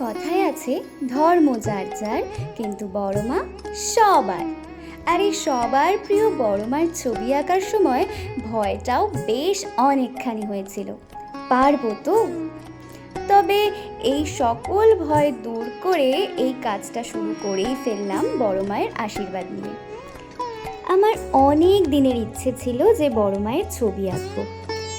কথায় আছে ধর্ম যার যার, কিন্তু বড় মা সবার। আর এই সবার প্রিয় বড় মার ছবি আঁকার সময় ভয়টাও বেশ অনেকখানি হয়েছিল, পারবো তো? তবে এই সকল ভয় দূর করে এই কাজটা শুরু করেই ফেললাম বড় মায়ের আশীর্বাদ নিয়ে। আমার অনেক দিনের ইচ্ছে ছিল যে বড় মায়ের ছবি আঁকবো,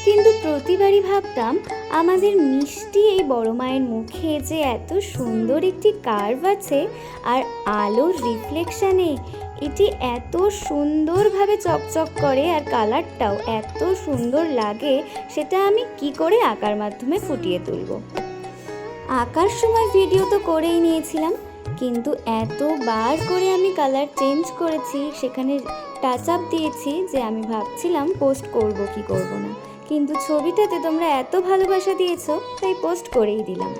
কিন্তু প্রতিবারই ভাবতাম আমাদের মিষ্টি এই বড় মায়ের মুখে যে এত সুন্দর একটি কার্ভ আছে, আর আলোর রিফ্লেকশানে এটি এত সুন্দরভাবে চকচক করে, আর কালারটাও এত সুন্দর লাগে, সেটা আমি কি করে আঁকার মাধ্যমে ফুটিয়ে তুলব। আঁকার সময় ভিডিও তো করেই নিয়েছিলাম, কিন্তু এতবার করে আমি কালার চেঞ্জ করেছি, সেখানে টাচ আপ দিয়েছি, যে আমি ভাবছিলাম পোস্ট করব কি করব না, কিন্তু ছবিটাতে তোমরা এত ভালোবাসা দিয়েছো তাই পোস্ট করেই দিলাম।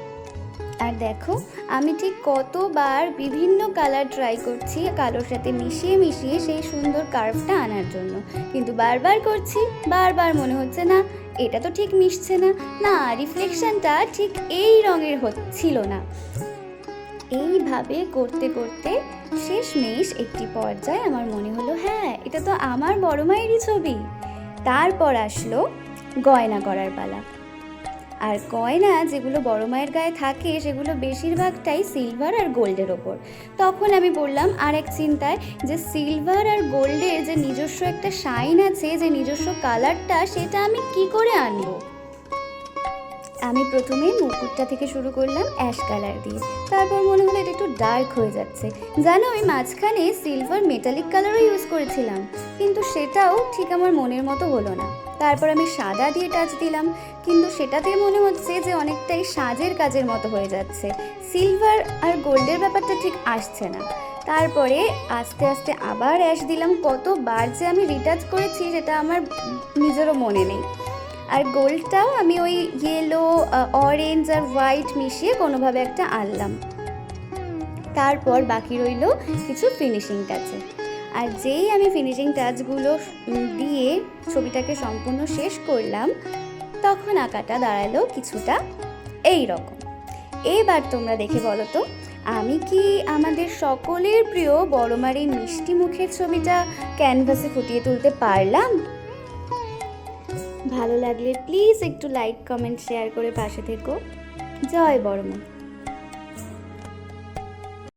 আর দেখো আমি ঠিক কতবার বিভিন্ন কালার ট্রাই করছি কালোর সাথে মিশিয়ে মিশিয়ে সেই সুন্দর কার্ভটা আনার জন্য, কিন্তু বারবার করছি, বারবার মনে হচ্ছে না এটা তো ঠিক মিশছে না, না রিফ্লেকশনটা ঠিক এই রঙের হচ্ছিল না। এইভাবে করতে করতে শেষমেশ একটি পর্যায়ে আমার মনে হলো হ্যাঁ, এটা তো আমার বড় মায়েরই ছবি। তারপর আসলো গয়না করার পালা। আর গয়না যেগুলো বড় মায়ের গায়ে থাকে সেগুলো বেশিরভাগটাই সিলভার আর গোল্ডের ওপর। তখন আমি বললাম আর এক চিন্তায়, যে সিলভার আর গোল্ডের যে নিজস্ব একটা শাইন আছে, যে নিজস্ব কালারটা, সেটা আমি কি করে আনবো। আমি প্রথমে মুকুটটা থেকে শুরু করলাম অ্যাশ কালার দিয়ে, তারপর মনে হলো এটা একটু ডার্ক হয়ে যাচ্ছে। জানো ওই মাঝখানে সিলভার মেটালিক কালারও ইউজ করেছিলাম, কিন্তু সেটাও ঠিক আমার মনের মতো হলো না। তারপর আমি সাদা দিয়ে টাচ দিলাম, কিন্তু সেটাতে মনে হচ্ছে যে অনেকটাই সাজের কাজের মতো হয়ে যাচ্ছে, সিলভার আর গোল্ডের ব্যাপারটা ঠিক আসছে না। তারপরে আস্তে আস্তে আবার অ্যাশ দিলাম, কতবার যে আমি রিটাচ করেছি সেটা আমার নিজেরও মনে নেই। আর গোল্ডটাও আমি ওই ইয়েলো, অরেঞ্জ আর হোয়াইট মিশিয়ে কোনোভাবে একটা আনলাম। তারপর বাকি রইল কিছু ফিনিশিং টাচে। আর যেই আমি ফিনিশিং টাচগুলো দিয়ে ছবিটাকে সম্পূর্ণ শেষ করলাম, তখন আঁকাটা দাঁড়ালো কিছুটা এই রকম। এবার তোমরা দেখে বলো তো, আমি কি আমাদের সকলের প্রিয় বড় মার এই মিষ্টি মুখের ছবিটা ক্যানভাসে ফুটিয়ে তুলতে পারলাম? ভালো লাগলে প্লিজ একটু লাইক, কমেন্ট, শেয়ার করে পাশে থেকো। জয় বড় মা।